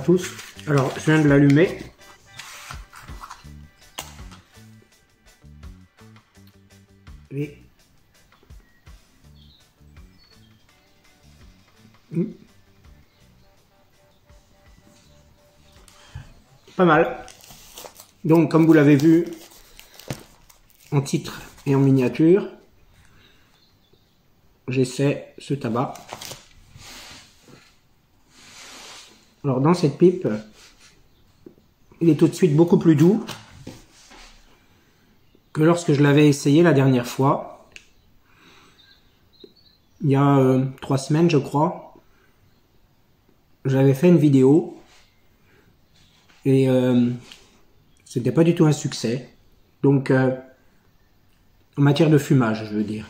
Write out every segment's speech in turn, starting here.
tous. Alors, je viens de l'allumer. Et... Pas mal. Donc, comme vous l'avez vu, en titre et en miniature, j'essaie ce tabac. Alors, dans cette pipe, il est tout de suite beaucoup plus doux que lorsque je l'avais essayé la dernière fois. Il y a 3 semaines, je crois. J'avais fait une vidéo et c'était pas du tout un succès. Donc, en matière de fumage, je veux dire.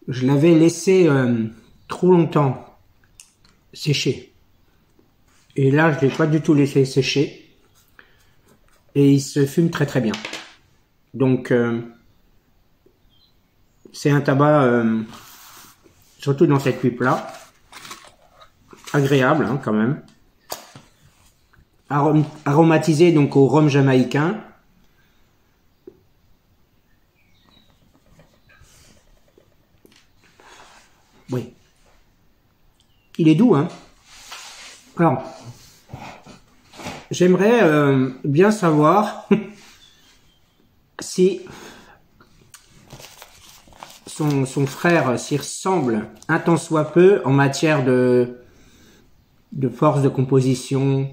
Je l'avais laissé trop longtemps sécher. Et là, je l'ai pas du tout laissé sécher. Et il se fume très très bien. Donc, c'est un tabac, surtout dans cette pipe-là, agréable hein, quand même. Aromatisé donc au rhum jamaïcain. Oui. Il est doux, hein. Alors, j'aimerais bien savoir si son frère s'y ressemble un tant soit peu en matière de force de composition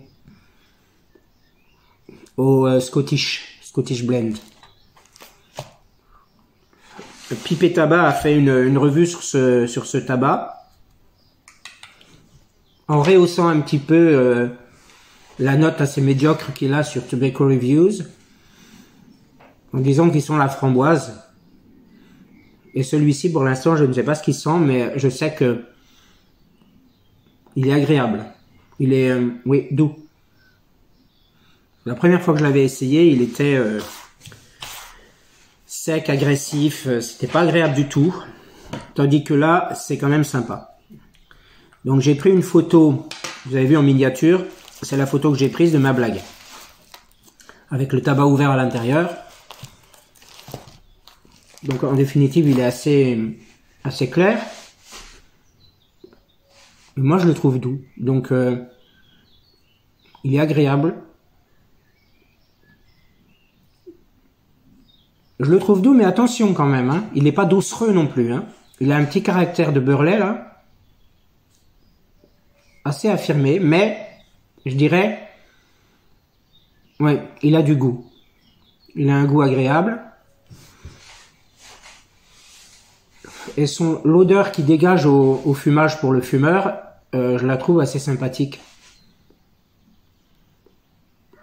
au Scottish Blend. Pipe et Tabac a fait une revue sur ce tabac en rehaussant un petit peu la note assez médiocre qu'il a sur Tobacco Reviews, en disant qu'il sent la framboise. Et celui-ci, pour l'instant, je ne sais pas ce qu'il sent, mais je sais que il est agréable. Il est, oui, doux. La première fois que je l'avais essayé, il était sec, agressif, c'était pas agréable du tout. Tandis que là, c'est quand même sympa. Donc j'ai pris une photo, vous avez vu en miniature, c'est la photo que j'ai prise de ma blague. Avec le tabac ouvert à l'intérieur. Donc en définitive, il est assez clair. Et moi, je le trouve doux. Donc il est agréable. Je le trouve doux, mais attention quand même. Hein. Il n'est pas doucereux non plus. Hein. Il a un petit caractère de Burley là. Assez affirmé, mais je dirais, ouais, il a du goût. Il a un goût agréable. Et l'odeur qui dégage au fumage pour le fumeur, je la trouve assez sympathique.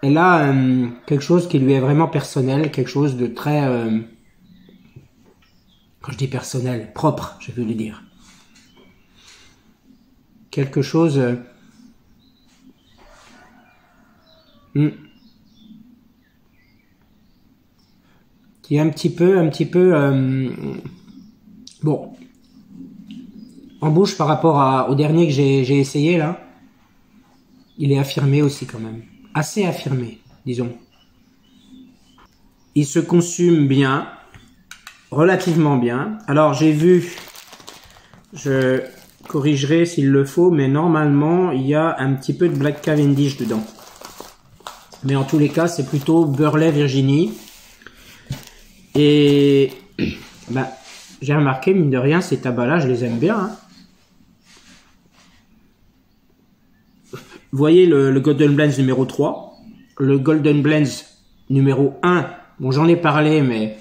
Elle a quelque chose qui lui est vraiment personnel, quelque chose de très, quand je dis personnel, propre, je veux le dire. Quelque chose qui est un petit peu bon en bouche par rapport au dernier que j'ai essayé là. Il est affirmé aussi quand même, assez affirmé, disons. Il se consume bien, relativement bien. Alors j'ai vu, je corrigerai s'il le faut, mais normalement il y a un petit peu de Black Cavendish dedans. Mais en tous les cas, c'est plutôt Burley Virginie. Et bah, j'ai remarqué, mine de rien, ces tabacs-là, je les aime bien. Hein. Vous voyez le Golden Blends numéro 3, le Golden Blends numéro 1. Bon, j'en ai parlé, mais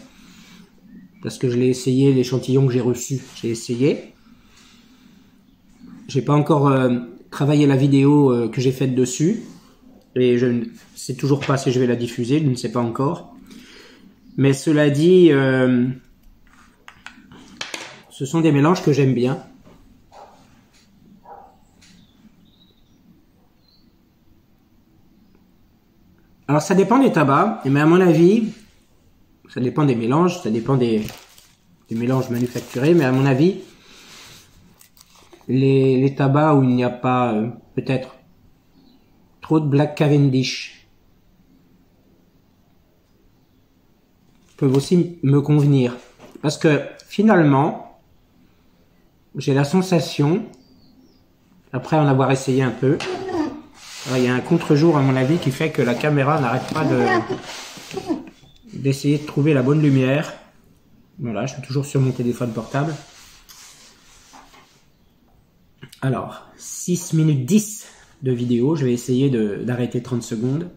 parce que je l'ai essayé, l'échantillon que j'ai reçu, j'ai essayé. J'ai pas encore travaillé la vidéo que j'ai faite dessus. Et je ne sais toujours pas si je vais la diffuser, je ne sais pas encore. Mais cela dit, ce sont des mélanges que j'aime bien. Alors ça dépend des tabacs, mais à mon avis, ça dépend des mélanges, ça dépend des mélanges manufacturés, mais à mon avis, les tabacs où il n'y a pas peut-être trop de Black Cavendish peuvent aussi me convenir. Parce que finalement, j'ai la sensation, après en avoir essayé un peu, il y a un contre-jour à mon avis qui fait que la caméra n'arrête pas d'essayer de trouver la bonne lumière. Voilà, je suis toujours sur mon téléphone portable. Alors, 6 minutes 10 de vidéo, je vais essayer d'arrêter 30 secondes.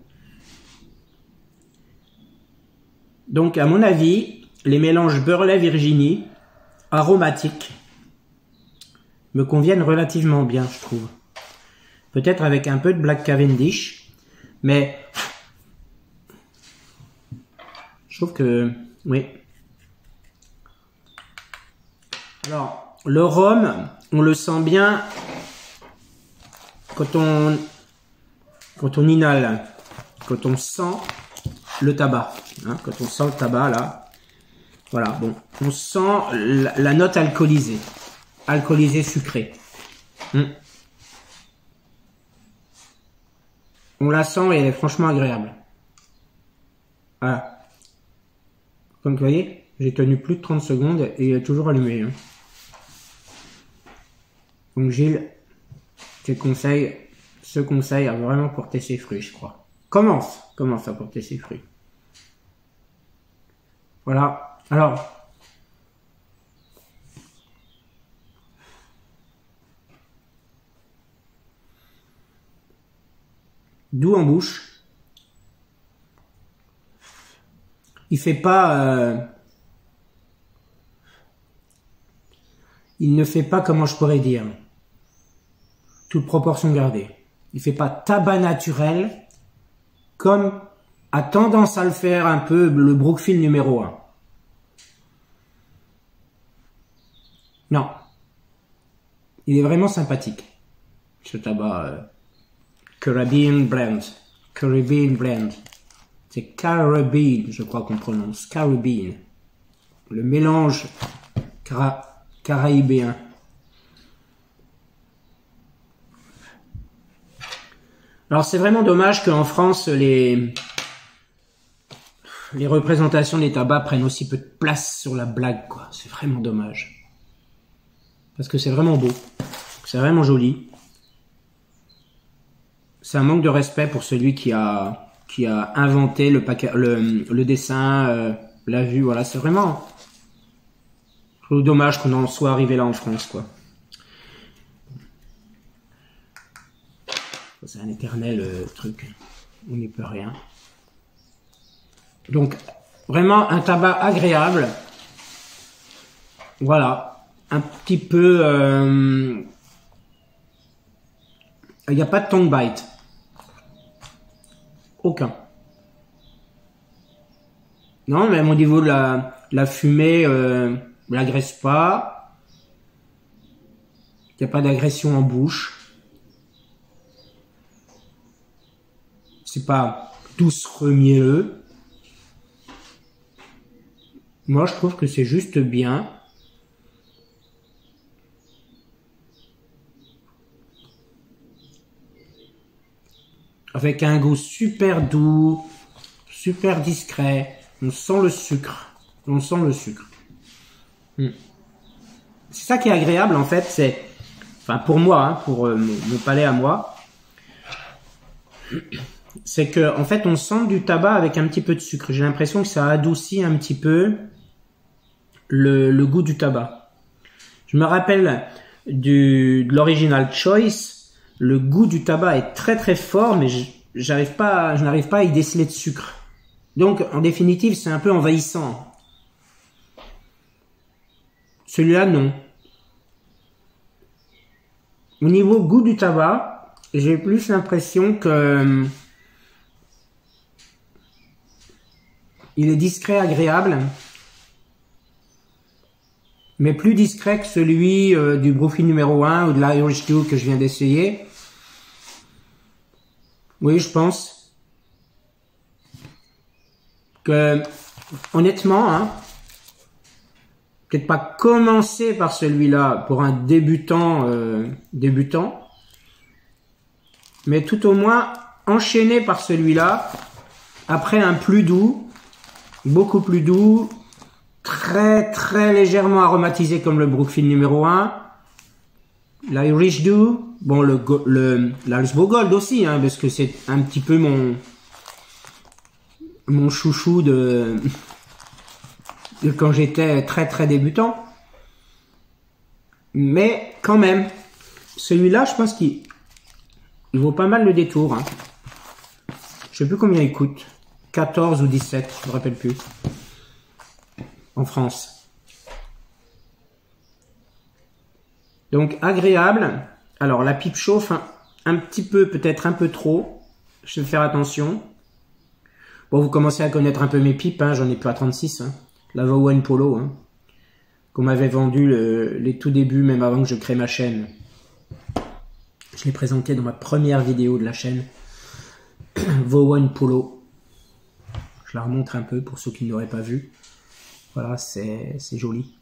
Donc, à mon avis, les mélanges beurre-lait Virginie, aromatiques, me conviennent relativement bien, je trouve. Peut-être avec un peu de Black Cavendish, mais je trouve que, oui. Alors, le rhum, on le sent bien quand on inhale, quand on sent le tabac, hein, quand on sent le tabac là, voilà, bon, on sent la note alcoolisée sucrée. On la sent et elle est franchement agréable. Voilà. Comme vous voyez, j'ai tenu plus de 30 secondes et il est toujours allumé. Hein. Donc Gilles, ce conseil a vraiment porté ses fruits, je crois. Commence à porter ses fruits. Voilà. Alors, doux en bouche. Il fait pas... il ne fait pas, comment je pourrais dire, toute proportion gardée. Il fait pas tabac naturel comme a tendance à le faire un peu le Brookfield numéro 1. Non. Il est vraiment sympathique, ce tabac Caribbean Blend. Caribbean Blend. C'est Caribbean, je crois qu'on prononce. Caribbean. Le mélange caraïbéen. Alors c'est vraiment dommage qu'en France, les représentations des tabacs prennent aussi peu de place sur la blague, quoi. C'est vraiment dommage. Parce que c'est vraiment beau. C'est vraiment joli. C'est un manque de respect pour celui qui a inventé le dessin, la vue, voilà, c'est vraiment dommage qu'on en soit arrivé là en France, quoi. C'est un éternel truc, on n'y peut rien. Donc, vraiment un tabac agréable. Voilà, un petit peu... il n'y a pas de tongue bite. Aucun. Non, même au niveau de la fumée, l'agresse pas. Il n'y a pas d'agression en bouche. C'est pas douce mielleux. Moi, je trouve que c'est juste bien. Avec un goût super doux, super discret. On sent le sucre. On sent le sucre. C'est ça qui est agréable, en fait. C'est, enfin, pour moi, hein, pour mon palais à moi, c'est que, en fait, on sent du tabac avec un petit peu de sucre. J'ai l'impression que ça adoucit un petit peu le goût du tabac. Je me rappelle de l'original Choice. Le goût du tabac est très très fort, mais je n'arrive pas à y déceler de sucre. Donc, en définitive, c'est un peu envahissant. Celui-là, non. Au niveau goût du tabac, j'ai plus l'impression que il est discret, agréable, mais plus discret que celui du Brookfield numéro 1 ou de l'Irish Dew que je viens d'essayer. Oui, je pense que, honnêtement, hein, peut-être pas commencer par celui-là pour un débutant, mais tout au moins enchaîné par celui-là. Après un plus doux, beaucoup plus doux, très très légèrement aromatisé comme le Brookfield numéro 1. L'Irish Dew, bon l'Halsbo Gold aussi, hein, parce que c'est un petit peu mon chouchou de quand j'étais très très débutant. Mais quand même, celui-là, je pense qu'il vaut pas mal le détour. Hein. Je sais plus combien il coûte. 14 ou 17, je me rappelle plus. En France. Donc agréable. Alors la pipe chauffe un petit peu, peut-être un peu trop. Je vais faire attention. Bon, vous commencez à connaître un peu mes pipes, hein, j'en ai plus à 36. Hein. La Vowan Polo, hein, qu'on m'avait vendu les tout débuts, même avant que je crée ma chaîne. Je l'ai présenté dans ma première vidéo de la chaîne. Vowan Polo. Je la remontre un peu pour ceux qui ne l'auraient pas vu. Voilà, c'est joli.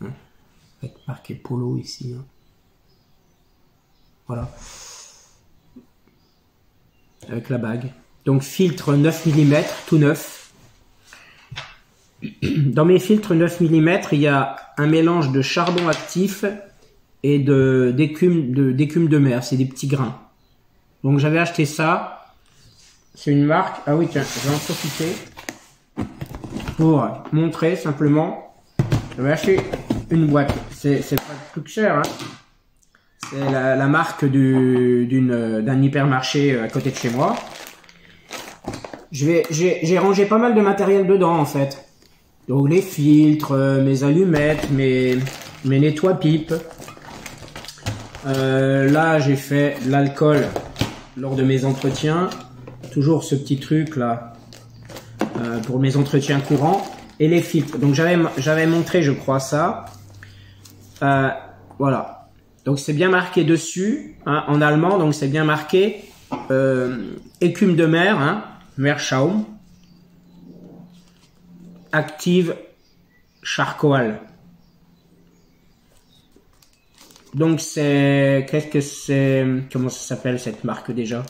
Hein, avec marqué Polo ici. Hein. Voilà. Avec la bague. Donc filtre 9 mm, tout neuf. Dans mes filtres 9 mm, il y a un mélange de charbon actif et d'écume de mer. C'est des petits grains. Donc j'avais acheté ça. C'est une marque. Ah oui, tiens, je vais en profiter pour montrer simplement. J'avais acheté une boîte. C'est pas plus cher. Hein. C'est la marque d'un hypermarché à côté de chez moi. J'ai rangé pas mal de matériel dedans en fait. Donc les filtres, mes allumettes, mes nettoie-pipes. Là j'ai fait de l'alcool lors de mes entretiens. Toujours ce petit truc là pour mes entretiens courants. Et les filtres. Donc j'avais montré je crois ça. Voilà. Donc c'est bien marqué dessus hein, en allemand. Donc c'est bien marqué écume de mer. Hein, Meerschaum, Active Charcoal. Donc c'est, qu'est-ce que c'est, comment ça s'appelle cette marque déjà?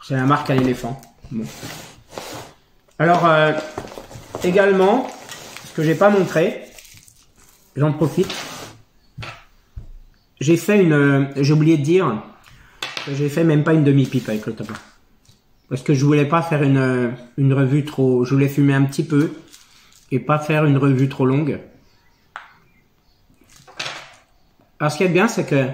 C'est la marque à l'éléphant. Bon. Alors également, ce que j'ai pas montré, j'en profite. J'ai fait j'ai oublié de dire que j'ai fait même pas une demi-pipe avec le tabac. Parce que je voulais pas faire une revue trop... Je voulais fumer un petit peu et pas faire une revue trop longue. Alors ce qui est bien, c'est que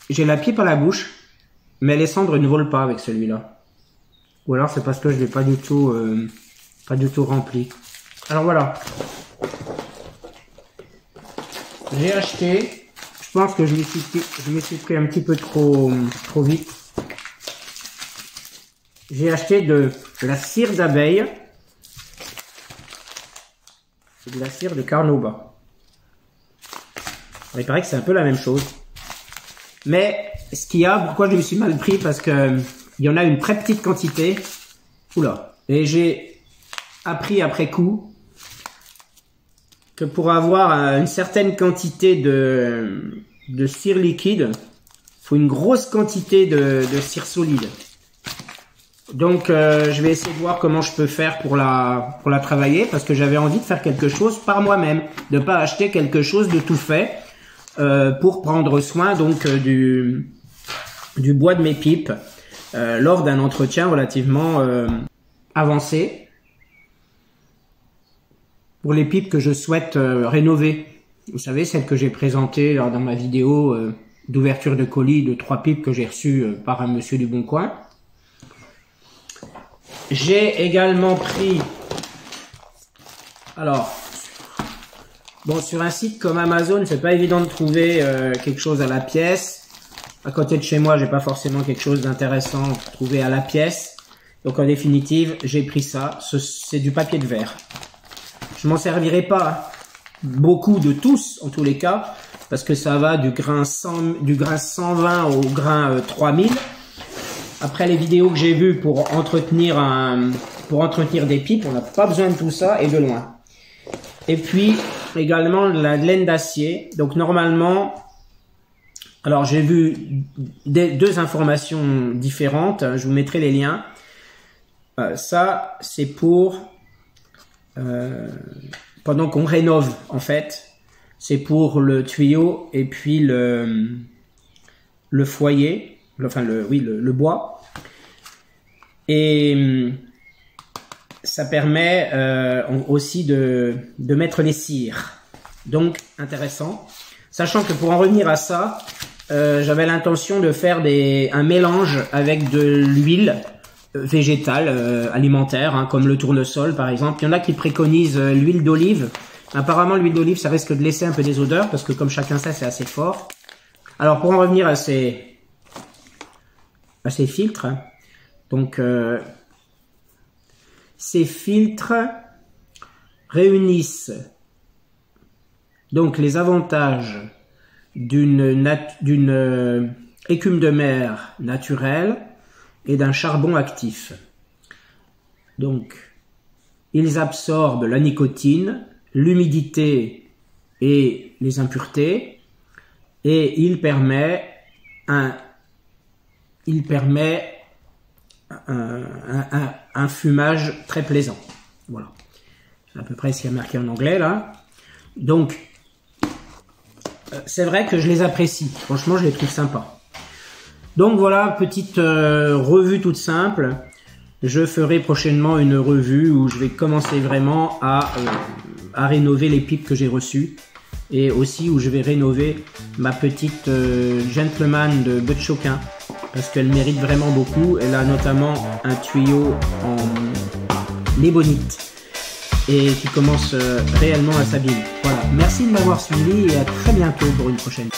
j'ai la pipe à la bouche, mais les cendres ne volent pas avec celui-là. Ou alors c'est parce que je l'ai pas du tout rempli. Alors voilà. J'ai acheté... Je pense que je me suis pris un petit peu trop vite. J'ai acheté de la cire d'abeille et de la cire de carnauba. Il paraît que c'est un peu la même chose. Mais ce qu'il y a, pourquoi je me suis mal pris, parce que il y en a une très petite quantité. Oula. Et j'ai appris après coup que pour avoir une certaine quantité de cire liquide, il faut une grosse quantité de cire solide. Donc je vais essayer de voir comment je peux faire pour la travailler, parce que j'avais envie de faire quelque chose par moi-même, de pas acheter quelque chose de tout fait pour prendre soin donc du bois de mes pipes lors d'un entretien relativement avancé. Pour les pipes que je souhaite rénover. Vous savez, celle que j'ai présentée dans ma vidéo d'ouverture de colis de 3 pipes que j'ai reçues par un monsieur du Bon Coin. J'ai également pris... Alors, bon, sur un site comme Amazon, c'est pas évident de trouver quelque chose à la pièce. À côté de chez moi, j'ai pas forcément quelque chose d'intéressant à trouver à la pièce. Donc en définitive, j'ai pris ça. C'est du papier de verre. Je m'en servirai pas beaucoup de tous, en tous les cas, parce que ça va du grain 120 au grain 3000. Après les vidéos que j'ai vues pour entretenir des pipes, on n'a pas besoin de tout ça et de loin. Et puis également de la laine d'acier. Donc normalement, Alors j'ai vu deux informations différentes, je vous mettrai les liens. Ça c'est pour pendant qu'on rénove en fait, c'est pour le tuyau et puis le foyer, le bois. Et ça permet aussi de mettre les cires. Donc intéressant. Sachant que pour en revenir à ça, j'avais l'intention de faire un mélange avec de l'huile végétale, alimentaire, hein, comme le tournesol par exemple. Il y en a qui préconisent l'huile d'olive. Apparemment l'huile d'olive ça risque de laisser un peu des odeurs parce que comme chacun sait c'est assez fort. Alors pour en revenir à ces filtres, donc ces filtres réunissent donc les avantages d'une écume de mer naturelle et d'un charbon actif. Donc, ils absorbent la nicotine, l'humidité et les impuretés, et il permet un fumage très plaisant. Voilà. C'est à peu près ce qu'il y a marqué en anglais là. Donc, c'est vrai que je les apprécie. Franchement, je les trouve sympas. Donc voilà, petite revue toute simple. Je ferai prochainement une revue où je vais commencer vraiment à rénover les pipes que j'ai reçues. Et aussi où je vais rénover ma petite Gentleman de Butchoquin. Parce qu'elle mérite vraiment beaucoup. Elle a notamment un tuyau en ébonite. Et qui commence réellement à s'abîmer. Voilà, merci de m'avoir suivi et à très bientôt pour une prochaine.